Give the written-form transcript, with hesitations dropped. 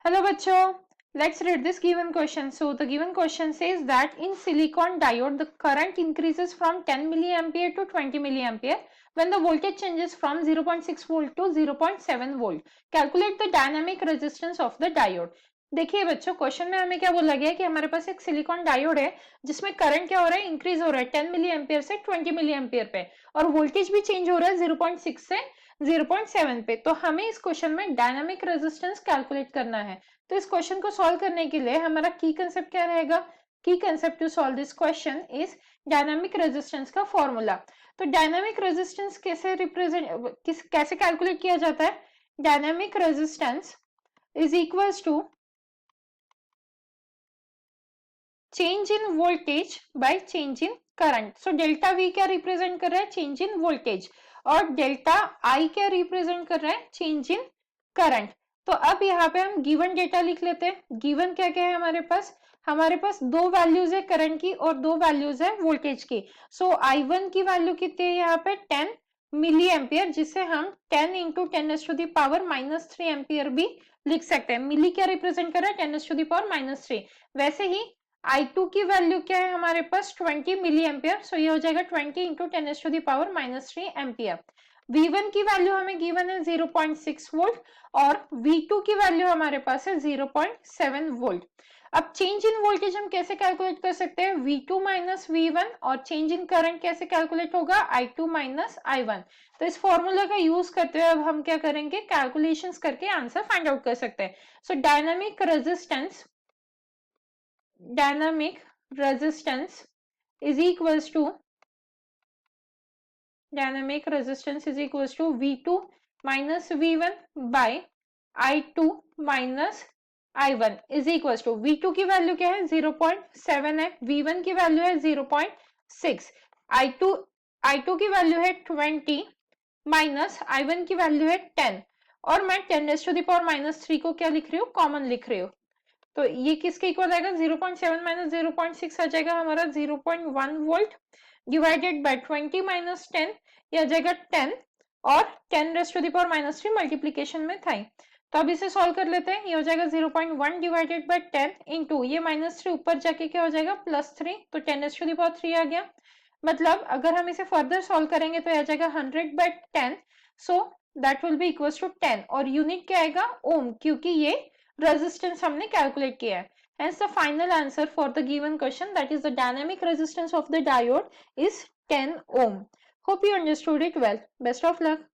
Hello bachcho, let's read this given question. So the given question says that in silicon diode the current increases from 10 milliampere to 20 milliampere when the voltage changes from 0.6 volt to 0.7 volt. Calculate the dynamic resistance of the diode. देखिए बच्चों, question में हमें क्या बोला गया है कि हमारे पास एक सिलिकॉन डायोड है जिसमें करंट क्या हो रहा है, इंक्रीज हो रहा है 10 मिली एम्पियर से 20 मिली एम्पियर पे, और वोल्टेज भी चेंज हो रहा है 0.6 से 0.7 पे। तो हमें इस क्वेश्चन में डायनामिक रेजिस्टेंस कैलकुलेट करना है। तो इस क्वेश्चन को सॉल्व करने के लिए हमारा की कंसेप्ट क्या रहेगा? की concept to solve this question is dynamic resistance का फॉर्मूला। तो डायनामिक रेजिस्टेंस कैसे कैलकुलेट किया जाता है? Dynamic resistance is equals to change in voltage by change in current. So delta V क्या रिप्रेजेंट कर रहा है? Change in voltage. और डेल्टा आई क्या रिप्रेजेंट कर रहा है? Change in current. तो अब यहाँ पे हम गिवन डेटा लिख लेते हैं। गिवन क्या क्या है हमारे पास? हमारे पास दो वैल्यूज है करंट की और दो वैल्यूज है वोल्टेज की। सो I1 की वैल्यू कितनी है यहाँ पे? 10 मिली एम्पियर, जिसे हम 10 इंटू 10⁻³ एम्पियर भी लिख सकते हैं। मिली क्या रिप्रेजेंट कर रहा है? 10⁻³ वैसे ही I2 की वैल्यू क्या है हमारे पास? 20 मिली एम्पियर। सो ये हो जाएगा 20 इंटू 10⁻³ एम्पियर। V1 की वैल्यू हमें गिवन है 0.6 वोल्ट और V2 की वैल्यू हमारे पास है 0.7 वोल्ट। अब चेंज इन वोल्टेज हम कैसे कैलकुलेट कर सकते हैं? V2 minus V1। और चेंज इन करंट कैसे कैलकुलेट होगा? I2 minus I1। तो इस फॉर्मूला का यूज करते हुए अब हम क्या करेंगे? कैलकुलेशंस करके आंसर फाइंड आउट कर सकते हैं। सो dynamic resistance is equals to V2 minus V1 by I2 minus I1 is equals to V2 की वैल्यू क्या है? 0.7 है, V1 की वैल्यू है 0.6, I2 की वैल्यू है 20 माइनस I1 की वैल्यू है 10, और मैं 10⁻³ को क्या लिख रही हूँ? कॉमन लिख रही हूँ। तो ये किसके इक्वल आएगा? 0.7 माइनस 0.6 आ जाएगा हमारा 0.1 वोल्ट, डिवाइडेड बाय 20 माइनस 10, ये आ जाएगा 10, और 10⁻³ मल्टीप्लीकेशन में था। तो अब इसे सॉल्व कर लेते हैं। ये हो जाएगा 0.1 डिवाइडेड बाय 10 इंटू ये -3 ऊपर जाके क्या हो जाएगा? +3, तो 10⁻³ आ गया। मतलब अगर हम इसे फर्दर सॉल्व करेंगे तो आ जाएगा 100/10, so that will be equals to 10, और यूनिट क्या आएगा? ओम, क्योंकि ये रेजिस्टेंस हमने कैलकुलेट किया है। Hence the final answer for the given question, that is the dynamic resistance of the diode, is 10 ohm. Hope you understood it well. Best of luck.